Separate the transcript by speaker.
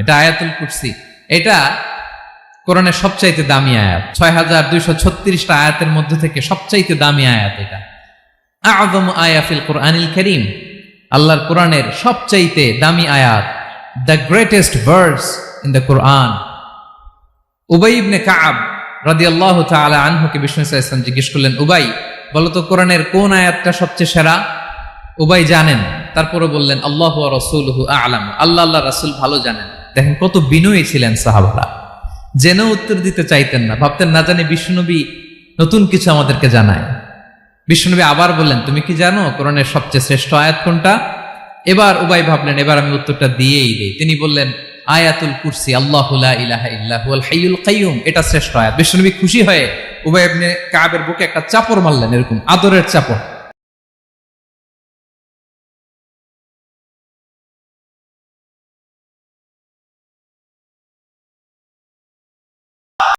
Speaker 1: এটা আয়াতুল কুরসি, এটা কোরআনের সবচাইতে দামি আয়াত। ৬,২৩৬টা আয়াতের মধ্যে থেকে সবচাইতে দামি আয়াত এটা। আযম আয়া ফিল কোরআনিল কারীম, আল্লাহর কোরআনের সবচাইতে দামি আয়াত, the greatest verse in the Quran. Ubai ibn Ka'b রাদিয়াল্লাহু তাআলা আনহুকে বিষ্ণু সাল্লাল্লাহু আলাইহি ওয়াসাল্লাম জিজ্ঞেস করলেন, উবাই বলো তো কোরআনের কোন আয়াতটা সবচেয়ে সেরা? উবাই জানেন, তারপরে বললেন আল্লাহু ওয়া রাসূলুহু আ'লাম, আল্লাহ আল্লাহ রাসূল ভালো জানেন। দেখেন কত বিনয়ী ছিলেন সাহাবারা, জেনে উত্তর দিতে চাইতেন না, ভাবতেন না জানি বিশ্বনবী নতুন কিছু আমাদেরকে জানায়। বিশ্বনবী আবার বললেন, তুমি কি জানো কোরআনের সবচেয়ে শ্রেষ্ঠ আয়াত কোনটা? এবার উবাই ভাবলেন এবার আমি উত্তরটা দিয়েই দেই। তিনি বললেন আয়াতুল কুরসি, আল্লাহু লা ইলাহা ইল্লা হুয়াল হাইয়ুল কাইয়ুম, এটা শ্রেষ্ঠ আয়াত। বিশ্বনবী খুশি হয়ে উবাই ইবনে কাবের বুকে একটা চাপড় মারলেন, এরকম আদরের চাপড়।